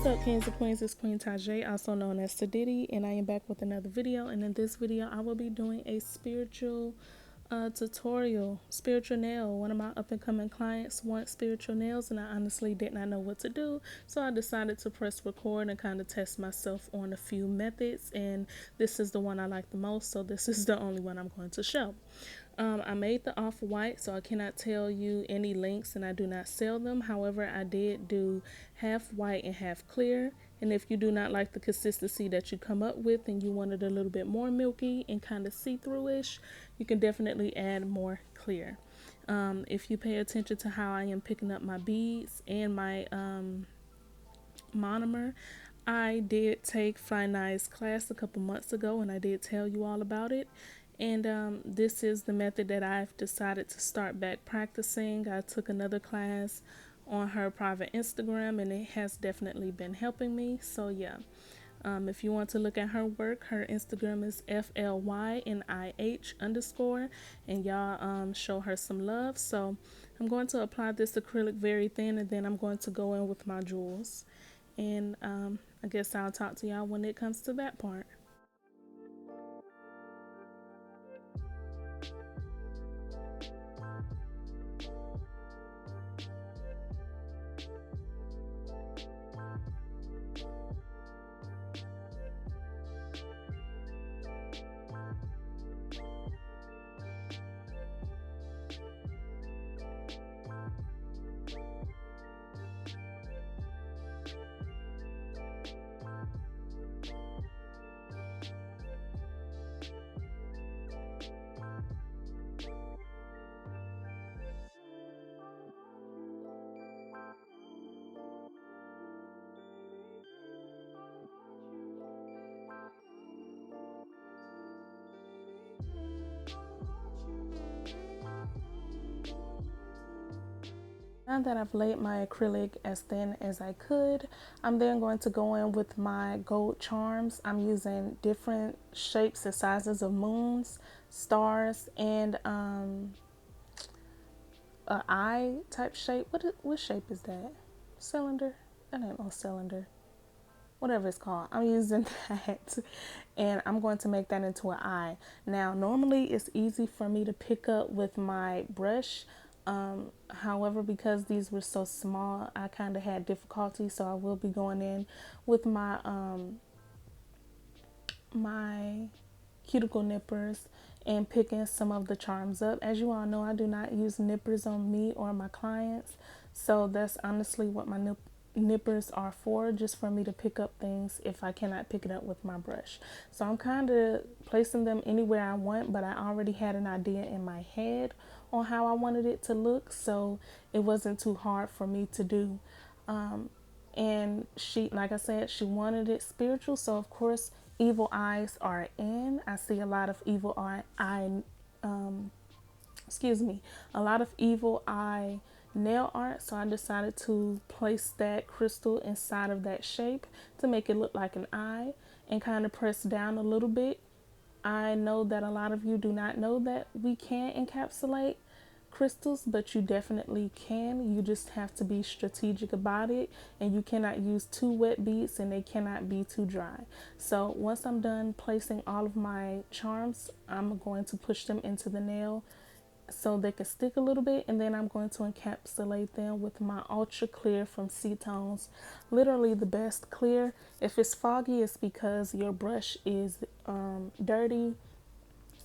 What's up, kings and queens? It's Queen Tajay, also known as Sadiddy, and I am back with another video. And in this video, I will be doing a spiritual tutorial, spiritual nail. One of my up and coming clients wants spiritual nails, and I honestly did not know what to do, so I decided to press record and kind of test myself on a few methods. And this is the one I like the most, so this is the only one I'm going to show. I made the off-white, so I cannot tell you any links, and I do not sell them. However, I did do half white and half clear. And if you do not like the consistency that you come up with and you want it a little bit more milky and kind of see-through-ish, you can definitely add more clear. If you pay attention to how I am picking up my beads and my monomer, I did take Fine Nice class a couple months ago, and I did tell you all about it. And this is the method that I've decided to start back practicing. I took another class on her private Instagram, and it has definitely been helping me. So yeah, if you want to look at her work, her Instagram is FLYNIH_, and y'all show her some love. So I'm going to apply this acrylic very thin, and then I'm going to go in with my jewels. And I guess I'll talk to y'all when it comes to that part. Now that I've laid my acrylic as thin as I could, I'm then going to go in with my gold charms. I'm using different shapes and sizes of moons, stars, and an eye type shape. What shape is that? Cylinder? That ain't no cylinder. Whatever it's called, I'm using that, and I'm going to make that into an eye. Now normally it's easy for me to pick up with my brush, however, because these were so small, I kind of had difficulty, so I will be going in with my my cuticle nippers and picking some of the charms up. As you all know, I do not use nippers on me or my clients, so that's honestly what my nippers are for, just for me to pick up things if I cannot pick it up with my brush. So I'm kind of placing them anywhere I want, but I already had an idea in my head on how I wanted it to look, so it wasn't too hard for me to do. And she, like I said, she wanted it spiritual, so of course evil eyes are in. I see a lot of evil a lot of evil eye nail art, so I decided to place that crystal inside of that shape to make it look like an eye and kind of press down a little bit. I know that a lot of you do not know that we can encapsulate crystals, but you definitely can. You just have to be strategic about it, and you cannot use too wet beads and they cannot be too dry. So once I'm done placing all of my charms, I'm going to push them into the nail so they can stick a little bit, and then I'm going to encapsulate them with my ultra clear from C-Tones. Literally the best clear. If it's foggy, it's because your brush is dirty.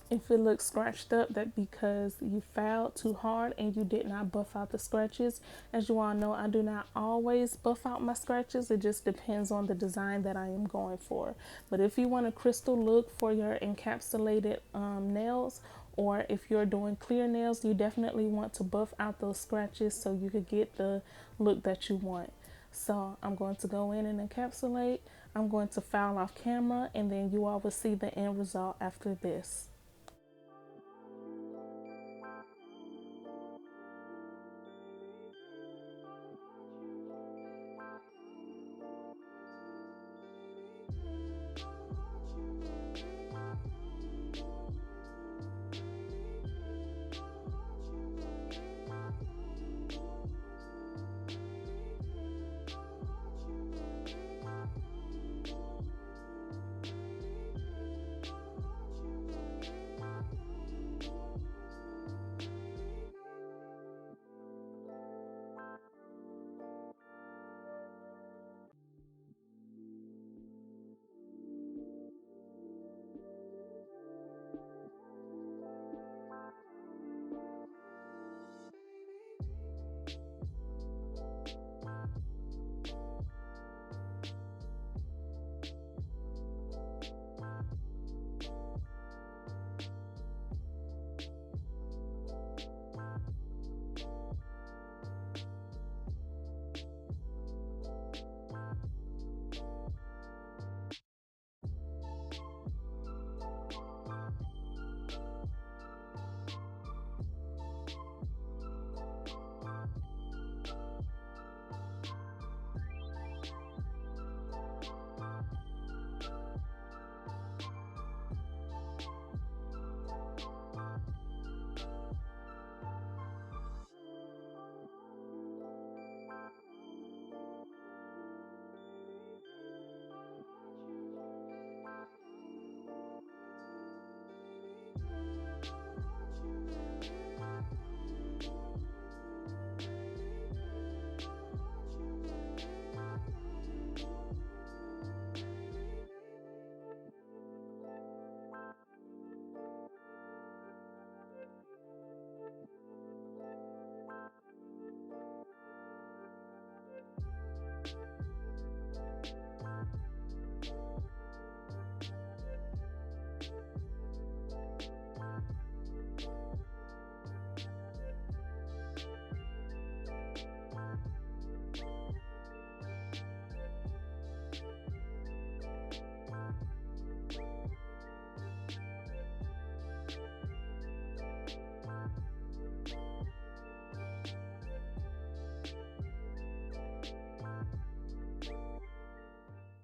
If it looks scratched up, that because you fouled too hard and you did not buff out the scratches. As you all know, I do not always buff out my scratches. It just depends on the design that I am going for. But if you want a crystal look for your encapsulated nails, or if you're doing clear nails, you definitely want to buff out those scratches so you could get the look that you want. So I'm going to go in and encapsulate. I'm going to foul off camera, and then you all will see the end result after this.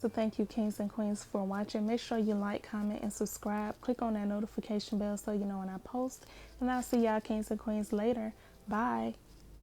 So thank you, kings and queens, for watching. Make sure you like, comment, and subscribe. Click on that notification bell so you know when I post. And I'll see y'all, kings and queens, later. Bye.